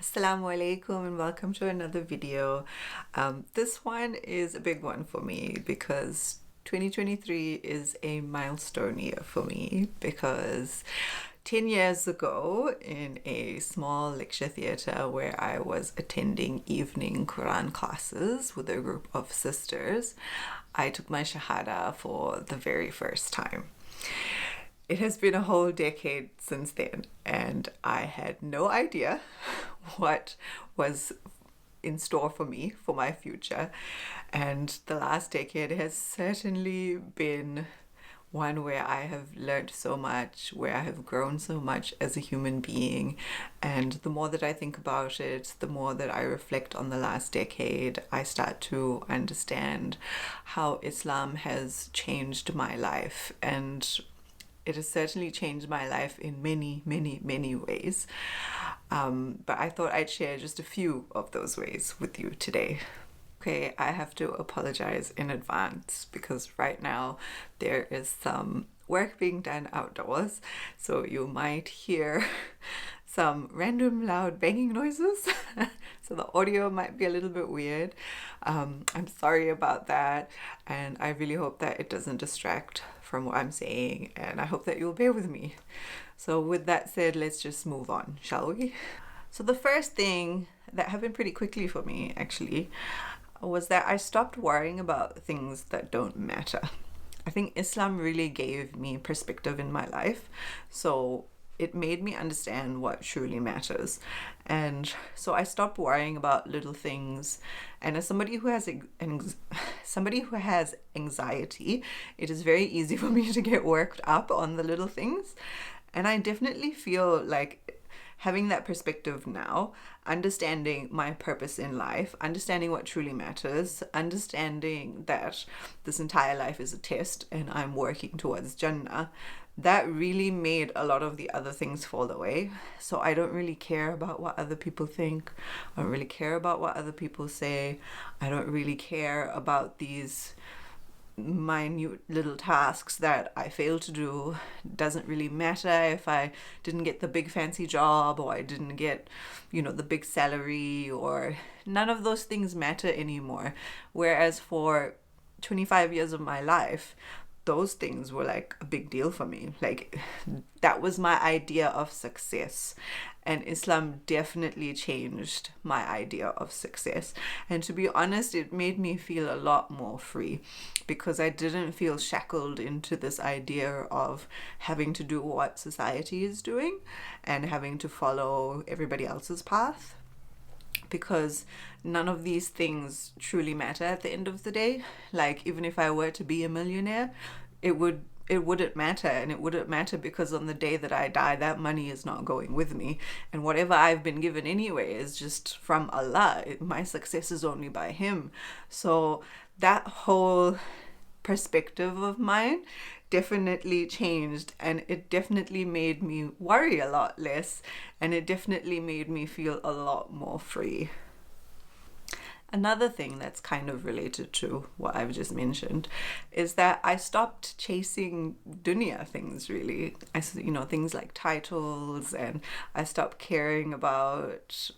Assalamu alaikum and welcome to another video. This one is a big one for me because 2023 is a milestone year for me because 10 years ago in a small lecture theatre where I was attending evening Quran classes with a group of sisters, I took my Shahada for the very first time. It has been a whole decade since then, and I had no idea what was in store for me for my future. And the last decade has certainly been one where I have learned so much, where I have grown so much as a human being. And the more that I think about it, the more that I reflect on the last decade, I start to understand how Islam has changed my life. And it has certainly changed my life in many, many, many ways. But I thought I'd share just a few of those ways with you today. Okay, I have to apologize in advance because right now there is some work being done outdoors. So you might hear some random loud banging noises. So the audio might be a little bit weird. I'm sorry about that. And I really hope that it doesn't distract from what I'm saying. And I hope that you'll bear with me. So with that said, let's just move on, shall we? So the first thing that happened pretty quickly for me actually was that I stopped worrying about things that don't matter. I think Islam really gave me perspective in my life. So it made me understand what truly matters. And so I stopped worrying about little things. And as somebody who has anxiety, it is very easy for me to get worked up on the little things. And I definitely feel like having that perspective now, understanding my purpose in life, understanding what truly matters, understanding that this entire life is a test and I'm working towards Jannah, that really made a lot of the other things fall away. So I don't really care about what other people think. I don't really care about what other people say. I don't really care about these minute little tasks that I fail to do. It doesn't really matter if I didn't get the big fancy job or I didn't get, the big salary, or none of those things matter anymore. Whereas for 25 years of my life, those things were like a big deal for me. Like that was my idea of success. And Islam definitely changed my idea of success. And to be honest, it made me feel a lot more free because I didn't feel shackled into this idea of having to do what society is doing and having to follow everybody else's path. Because none of these things truly matter at the end of the day. Like even if I were to be a millionaire, it wouldn't matter. And it wouldn't matter because on the day that I die, that money is not going with me. And whatever I've been given anyway is just from Allah. My success is only by Him. So that whole perspective of mine definitely changed, and it definitely made me worry a lot less, and it definitely made me feel a lot more free. Another thing that's kind of related to what I've just mentioned is that I stopped chasing dunya things really. Things like titles, and I stopped caring about,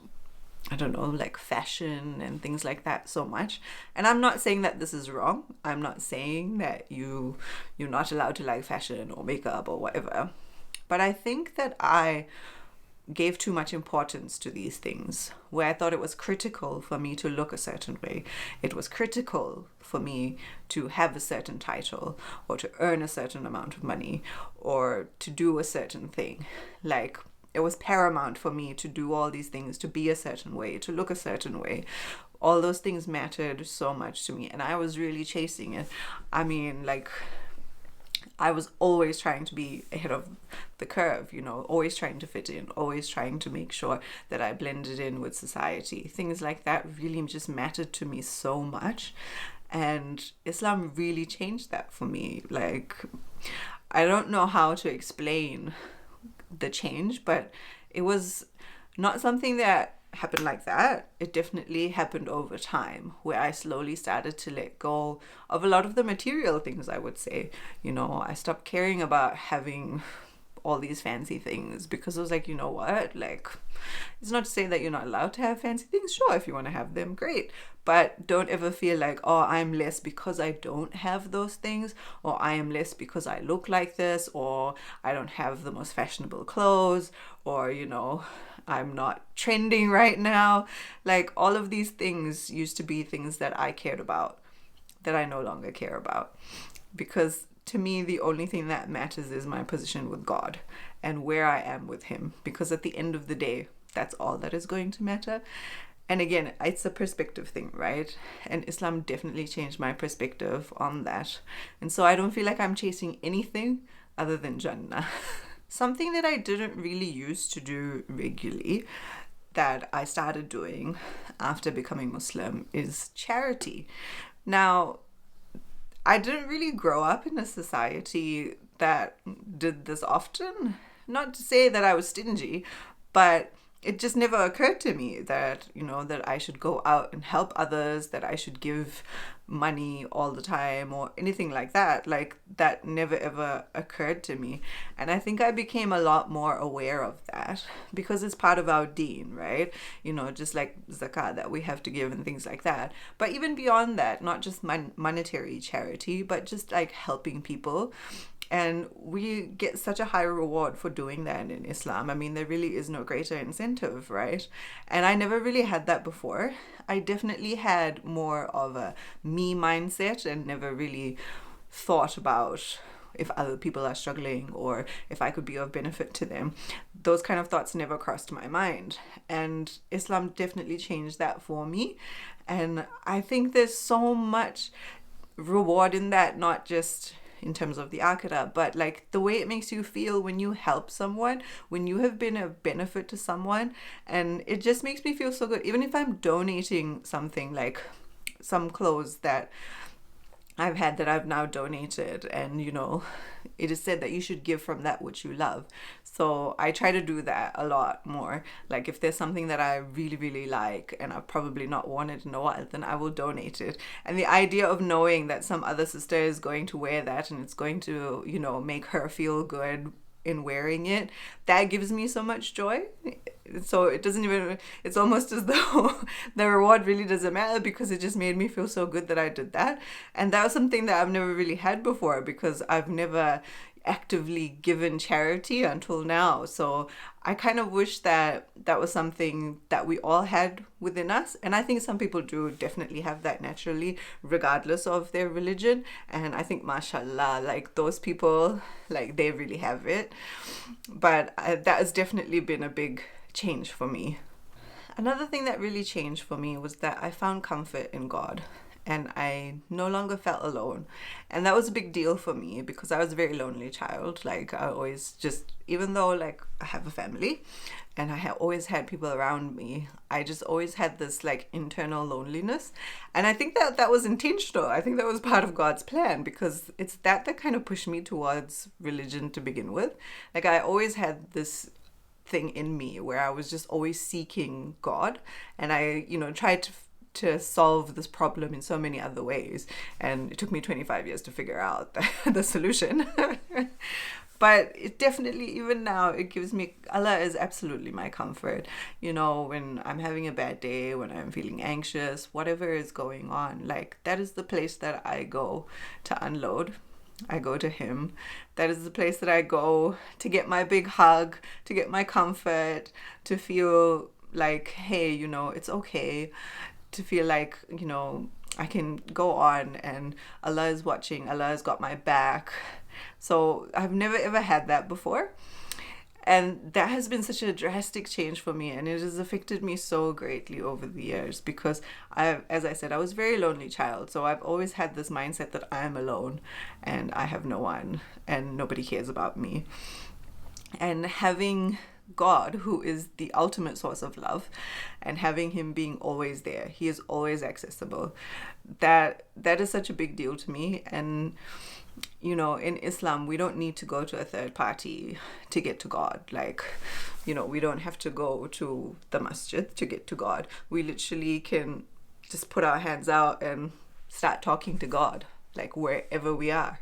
I don't know, like fashion and things like that so much. And I'm not saying that this is wrong. I'm not saying that you're not allowed to like fashion or makeup or whatever. But I think that I gave too much importance to these things, where I thought it was critical for me to look a certain way. It was critical for me to have a certain title or to earn a certain amount of money or to do a certain thing. Like it was paramount for me to do all these things, to be a certain way, to look a certain way. All those things mattered so much to me, and I was really chasing it. I mean, like, I was always trying to be ahead of the curve, always trying to fit in, always trying to make sure that I blended in with society. Things like that really just mattered to me so much. And Islam really changed that for me. Like, I don't know how to explain the change, but it was not something that happened like that. It definitely happened over time, where I slowly started to let go of a lot of the material things, I would say. I stopped caring about having all these fancy things, because I was like, you know what, like, it's not to say that you're not allowed to have fancy things. Sure, if you want to have them, great, but don't ever feel like, oh, I'm less because I don't have those things, or I am less because I look like this, or I don't have the most fashionable clothes, or, you know, I'm not trending right now. Like, all of these things used to be things that I cared about that I no longer care about, because to me, the only thing that matters is my position with God and where I am with Him, because at the end of the day, that's all that is going to matter. And again, it's a perspective thing, right? And Islam definitely changed my perspective on that. And so I don't feel like I'm chasing anything other than Jannah. Something that I didn't really used to do regularly, that I started doing after becoming Muslim, is charity. Now, I didn't really grow up in a society that did this often. Not to say that I was stingy, but it just never occurred to me that, you know, that I should go out and help others, that I should give money all the time or anything like that. Like, that never ever occurred to me. And I think I became a lot more aware of that because it's part of our Deen, right? You know, just like Zakat that we have to give and things like that. But even beyond that, not just monetary charity, but just like helping people. And we get such a high reward for doing that in Islam. I mean, there really is no greater incentive, right? And I never really had that before. I definitely had more of a me mindset and never really thought about if other people are struggling or if I could be of benefit to them. Those kind of thoughts never crossed my mind. And Islam definitely changed that for me. And I think there's so much reward in that, not just in terms of the Akhirah, but like the way it makes you feel when you help someone, when you have been of benefit to someone. And it just makes me feel so good. Even if I'm donating something, like some clothes that I've had that I've now donated, and you know, it is said that you should give from that which you love. So I try to do that a lot more. Like, if there's something that I really, really like and I've probably not worn it in a while, then I will donate it. And the idea of knowing that some other sister is going to wear that and it's going to, you know, make her feel good in wearing it, that gives me so much joy. So it doesn't even, it's almost as though the reward really doesn't matter, because it just made me feel so good that I did that. And that was something that I've never really had before, because I've never actively given charity until now. So I kind of wish that that was something that we all had within us. And I think some people do definitely have that naturally, regardless of their religion. And I think, Mashallah, like those people, like they really have it. But that has definitely been a big change for me. Another thing that really changed for me was that I found comfort in God. And I no longer felt alone. And that was a big deal for me, because I was a very lonely child. Like, I always just, even though like I have a family and I have always had people around me, I just always had this like internal loneliness. And I think that that was intentional. I think that was part of God's plan, because it's that kind of pushed me towards religion to begin with. Like, I always had this thing in me where I was just always seeking God, and I, you know, tried to solve this problem in so many other ways, and it took me 25 years to figure out the solution. But it definitely, even now, it gives me, Allah is absolutely my comfort. You know, when I'm having a bad day, when I'm feeling anxious, whatever is going on, like that is the place that I go to unload. I go to Him. That is the place that I go to get my big hug, to get my comfort, to feel like, hey, you know, it's okay, to feel like, you know, I can go on and Allah is watching, Allah has got my back. So I've never ever had that before. And that has been such a drastic change for me, and it has affected me so greatly over the years, because as I said, I was a very lonely child. So I've always had this mindset that I am alone and I have no one and nobody cares about me. And having God, who is the ultimate source of love, and having Him being always there, He is always accessible, that is such a big deal to me. And you know, in Islam, we don't need to go to a third party to get to God. Like, you know, we don't have to go to the Masjid to get to God. We literally can just put our hands out and start talking to God, like wherever we are.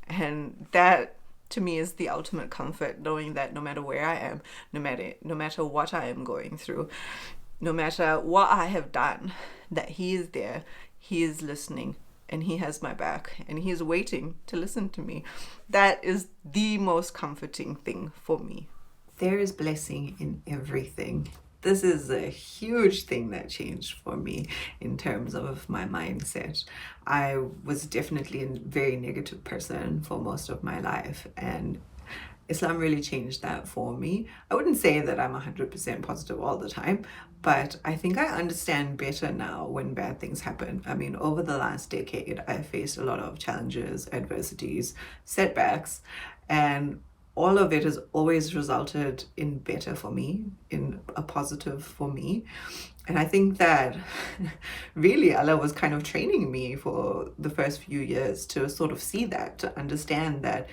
And that to me is the ultimate comfort, knowing that no matter where I am, no matter what I am going through, no matter what I have done, that he is there, he is listening, and he has my back, and he is waiting to listen to me. That is the most comforting thing for me. There is blessing in everything. This is a huge thing that changed for me in terms of my mindset. I was definitely a very negative person for most of my life, and Islam really changed that for me. I wouldn't say that I'm 100% positive all the time, but I think I understand better now when bad things happen. I mean, over the last decade, I faced a lot of challenges, adversities, setbacks, and all of it has always resulted in better for me, in a positive for me. And I think that really Allah was kind of training me for the first few years to sort of see that, to understand that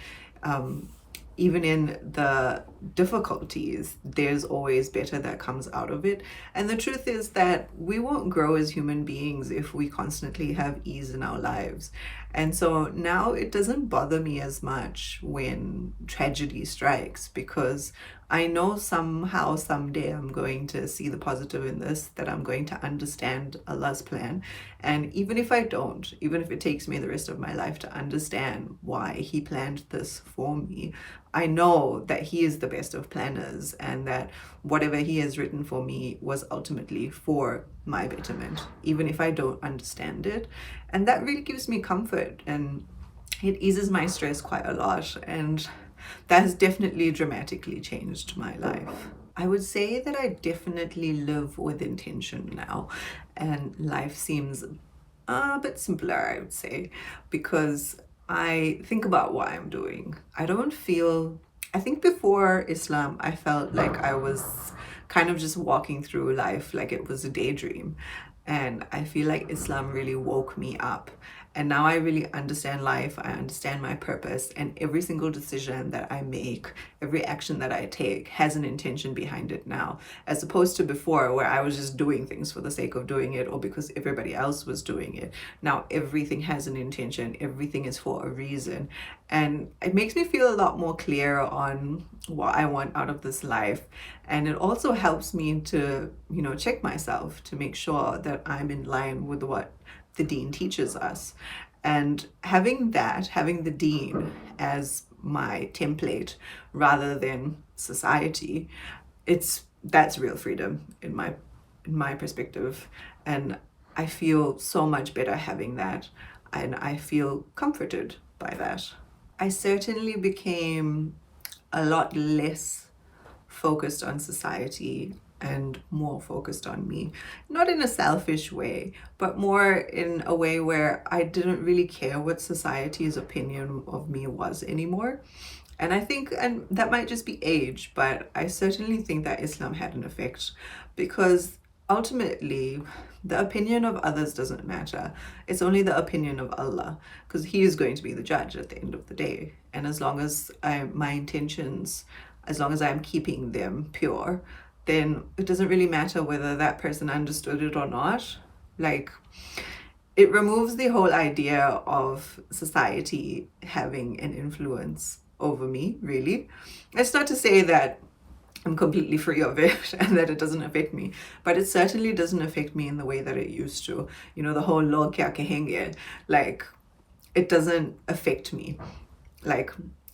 even in the difficulties, there's always better that comes out of it. And the truth is that we won't grow as human beings if we constantly have ease in our lives. And so now it doesn't bother me as much when tragedy strikes, because I know somehow someday I'm going to see the positive in this, that I'm going to understand Allah's plan. And even if I don't, even if it takes me the rest of my life to understand why he planned this for me, I know that he is the best of planners, and that whatever he has written for me was ultimately for my betterment, even if I don't understand it. And that really gives me comfort, and it eases my stress quite a lot. And that has definitely dramatically changed my life. I would say that I definitely live with intention now, and life seems a bit simpler, I would say, because I think about what I'm doing. I think before Islam, I felt like I was kind of just walking through life like it was a daydream. And I feel like Islam really woke me up. And now I really understand life, I understand my purpose, and every single decision that I make, every action that I take has an intention behind it now, as opposed to before where I was just doing things for the sake of doing it or because everybody else was doing it. Now everything has an intention, everything is for a reason. And it makes me feel a lot more clear on what I want out of this life. And it also helps me to, check myself to make sure that I'm in line with what the Deen teaches us. And having the Deen as my template rather than society, that's real freedom in my perspective. And I feel so much better having that, and I feel comforted by that. I certainly became a lot less focused on society and more focused on me. Not in a selfish way, but more in a way where I didn't really care what society's opinion of me was anymore. And I think, and that might just be age, but I certainly think that Islam had an effect, because ultimately the opinion of others doesn't matter. It's only the opinion of Allah, because he is going to be the judge at the end of the day. And as long as my intentions, as long as I'm keeping them pure, then it doesn't really matter whether that person understood it or not. Like, it removes the whole idea of society having an influence over me, really. It's not to say that I'm completely free of it and that it doesn't affect me, but it certainly doesn't affect me in the way that it used to. The whole log kya kahenge, like, it doesn't affect me like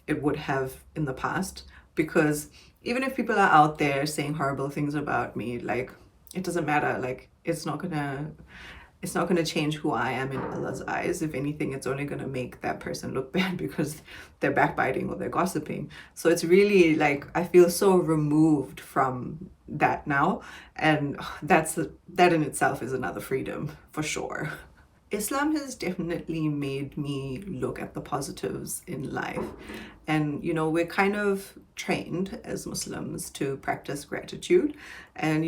it would have in the past, because even if people are out there saying horrible things about me, like, it doesn't matter. Like, it's not gonna change who I am in Allah's eyes. If anything, it's only gonna make that person look bad because they're backbiting or they're gossiping. So it's really like, I feel so removed from that now, and that in itself is another freedom for sure. Islam has definitely made me look at the positives in life. And, we're kind of trained as Muslims to practice gratitude. And,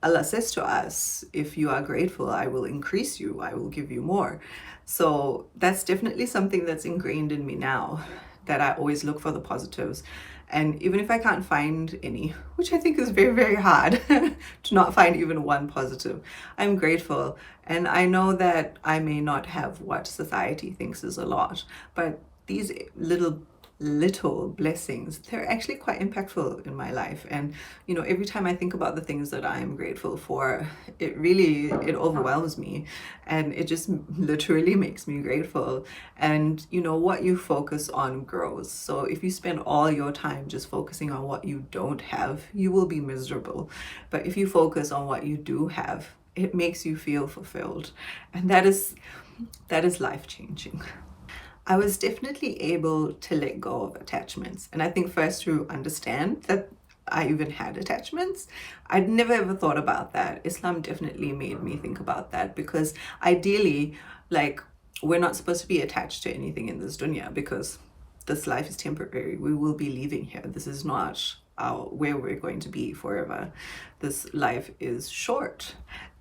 Allah says to us, if you are grateful, I will increase you, I will give you more. So that's definitely something that's ingrained in me now, that I always look for the positives. And even if I can't find any, which I think is very, very hard to not find even one positive, I'm grateful. And I know that I may not have what society thinks is a lot, but these little little blessings, they're actually quite impactful in my life. And every time I think about the things that I am grateful for, it overwhelms me, and it just literally makes me grateful. And what you focus on grows. So if you spend all your time just focusing on what you don't have, you will be miserable. But if you focus on what you do have, it makes you feel fulfilled, and that is life changing. I was definitely able to let go of attachments. And I think first to understand that I even had attachments. I'd never ever thought about that. Islam definitely made me think about that, because ideally, like, we're not supposed to be attached to anything in this dunya, because this life is temporary. We will be leaving here. This is not where we're going to be forever. This life is short,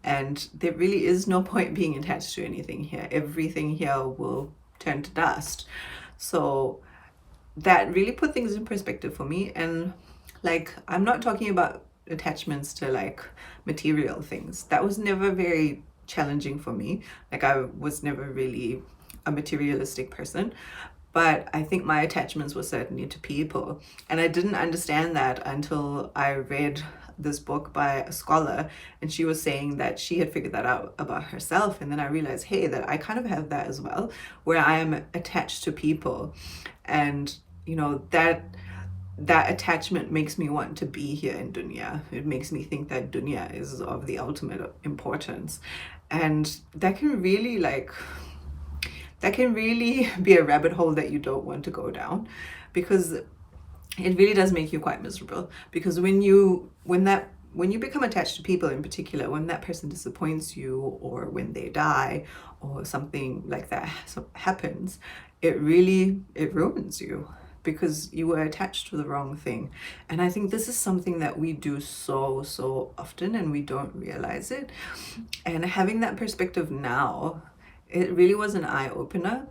and there really is no point being attached to anything here. Everything here will turn to dust. So that really put things in perspective for me. And like, I'm not talking about attachments to like material things. That was never very challenging for me. Like, I was never really a materialistic person, but I think my attachments were certainly to people. And I didn't understand that until I read this book by a scholar, and she was saying that she had figured that out about herself. And then I realized, hey, that I kind of have that as well, where I am attached to people. And that attachment makes me want to be here in dunya. It makes me think that dunya is of the ultimate importance. And that can really be a rabbit hole that you don't want to go down, because it really does make you quite miserable. Because when you become attached to people in particular, when that person disappoints you, or when they die, or something like that happens, it ruins you, because you were attached to the wrong thing. And I think this is something that we do so often, and we don't realize it. And having that perspective now, it really was an eye-opener.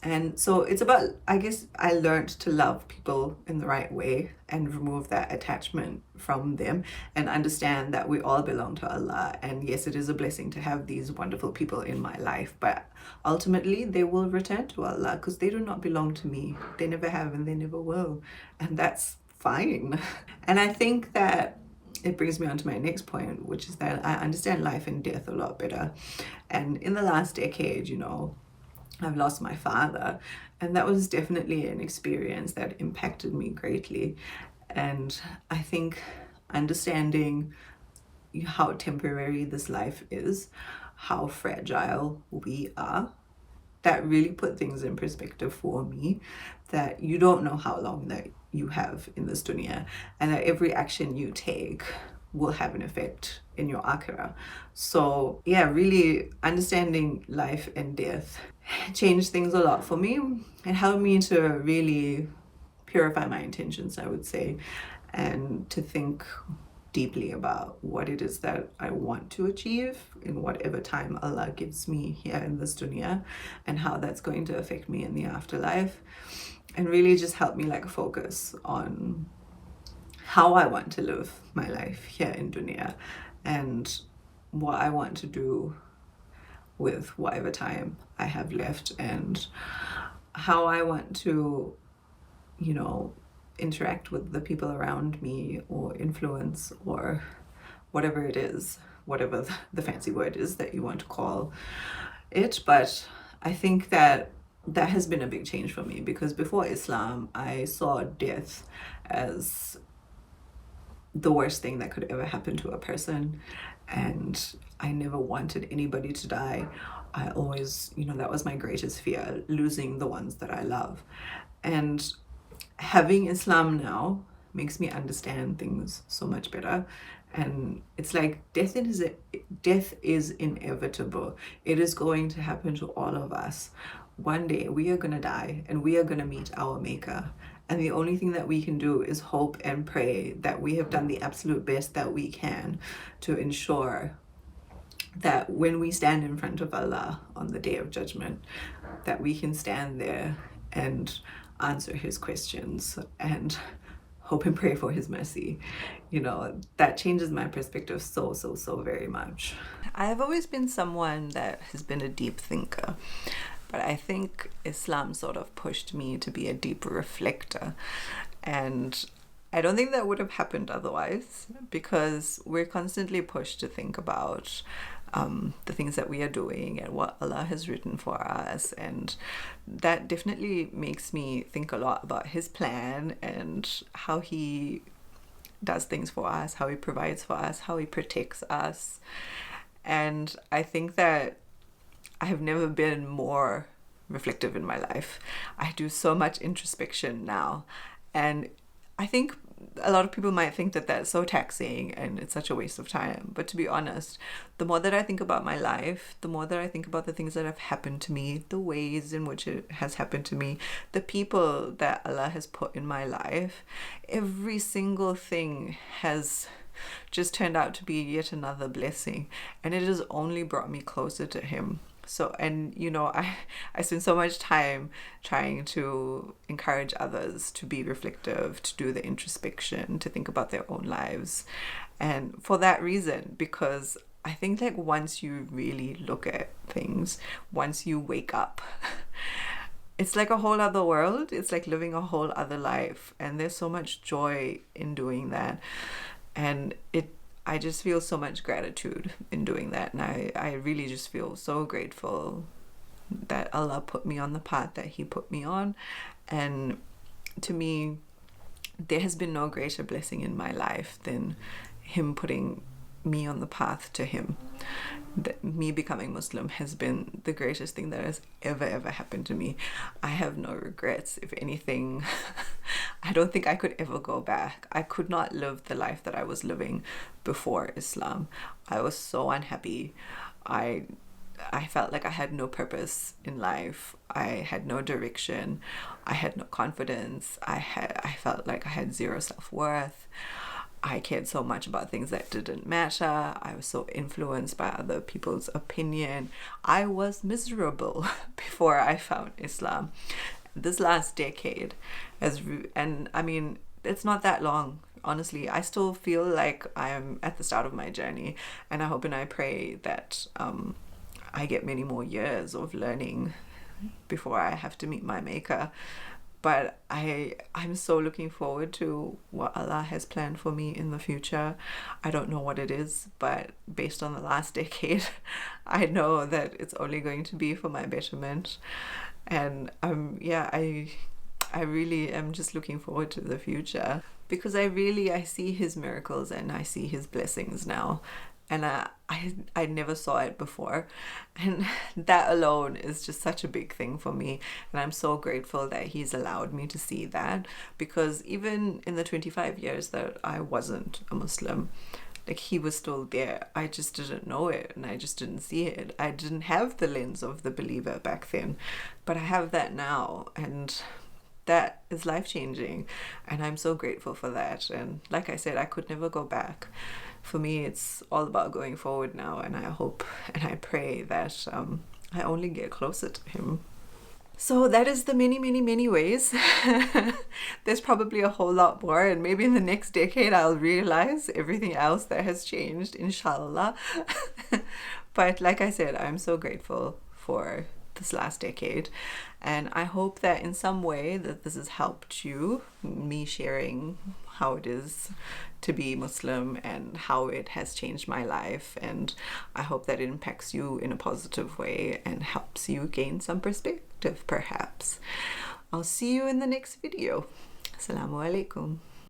And so it's about, I guess, I learned to love people in the right way and remove that attachment from them, and understand that we all belong to Allah. And yes, it is a blessing to have these wonderful people in my life, but ultimately they will return to Allah, because they do not belong to me. They never have, and they never will. And that's fine. And I think that it brings me on to my next point, which is that I understand life and death a lot better. And in the last decade, I've lost my father, and that was definitely an experience that impacted me greatly. And I think understanding how temporary this life is, how fragile we are, that really put things in perspective for me, that you don't know how long that you have in this dunya, and that every action you take will have an effect in your Akhirah. So yeah, really understanding life and death changed things a lot for me. It helped me to really purify my intentions, I would say, and to think deeply about what it is that I want to achieve in whatever time Allah gives me here in this dunya, and how that's going to affect me in the afterlife. And really just help me focus on how I want to live my life here in dunya, and what I want to do with whatever time I have left, and how I want to, interact with the people around me, or influence, or whatever it is, whatever the fancy word is that you want to call it. But I think that has been a big change for me, because before Islam, I saw death as the worst thing that could ever happen to a person, and I never wanted anybody to die. I always, that was my greatest fear, losing the ones that I love. And having Islam now makes me understand things so much better. And it's like death is inevitable. It is going to happen to all of us. One day we are going to die, and we are going to meet our maker. And the only thing that we can do is hope and pray that we have done the absolute best that we can to ensure that when we stand in front of Allah on the Day of Judgment, that we can stand there and answer his questions and hope and pray for his mercy. That changes my perspective so very much. I have always been someone that has been a deep thinker. But I think Islam sort of pushed me to be a deeper reflector. And I don't think that would have happened otherwise, because we're constantly pushed to think about the things that we are doing and what Allah has written for us. And that definitely makes me think a lot about His plan and how He does things for us, how He provides for us, how He protects us. And I think that I have never been more reflective in my life. I do so much introspection now. And I think a lot of people might think that that's so taxing and it's such a waste of time. But to be honest, the more that I think about my life, the more that I think about the things that have happened to me, the ways in which it has happened to me, the people that Allah has put in my life, every single thing has just turned out to be yet another blessing. And it has only brought me closer to Him. So, and you know, I spend so much time trying to encourage others to be reflective, to do the introspection, to think about their own lives. And for that reason, because I think like once you really look at things, once you wake up, it's like a whole other world. It's like living a whole other life. And there's so much joy in doing that. And I just feel so much gratitude in doing that. And I really just feel so grateful that Allah put me on the path that He put me on. And to me, there has been no greater blessing in my life than Him putting me on the path to Him. That me becoming Muslim has been the greatest thing that has ever happened to me. I have no regrets. If anything, I don't think I could ever go back. I could not live the life that I was living before Islam. I was so unhappy. I felt like I had no purpose in life. I had no direction. I had no confidence. I felt like I had zero self-worth. I cared so much about things that didn't matter. I was so influenced by other people's opinion. I was miserable before I found Islam. This last decade and I mean, it's not that long. Honestly, I still feel like I'm at the start of my journey, and I hope and I pray that I get many more years of learning before I have to meet my Maker. But I'm so looking forward to what Allah has planned for me in the future. I don't know what it is, but based on the last decade, I know that it's only going to be for my betterment. And I really am just looking forward to the future, because I see His miracles and I see His blessings now. And I never saw it before, and that alone is just such a big thing for me. And I'm so grateful that He's allowed me to see that, because even in the 25 years that I wasn't a Muslim, like He was still there. I just didn't know it, and I just didn't see it. I didn't have the lens of the believer back then, but I have that now, and that is life-changing, and I'm so grateful for that. And like I said, I could never go back. For me, it's all about going forward now, and I hope and I pray that I only get closer to Him. So that is the many ways. There's probably a whole lot more, and maybe in the next decade I'll realize everything else that has changed, inshallah. But like I said, I'm so grateful for this last decade, and I hope that in some way that this has helped you, me sharing how it is to be Muslim and how it has changed my life. And I hope that it impacts you in a positive way and helps you gain some perspective, perhaps. I'll see you in the next video. Assalamu alaikum.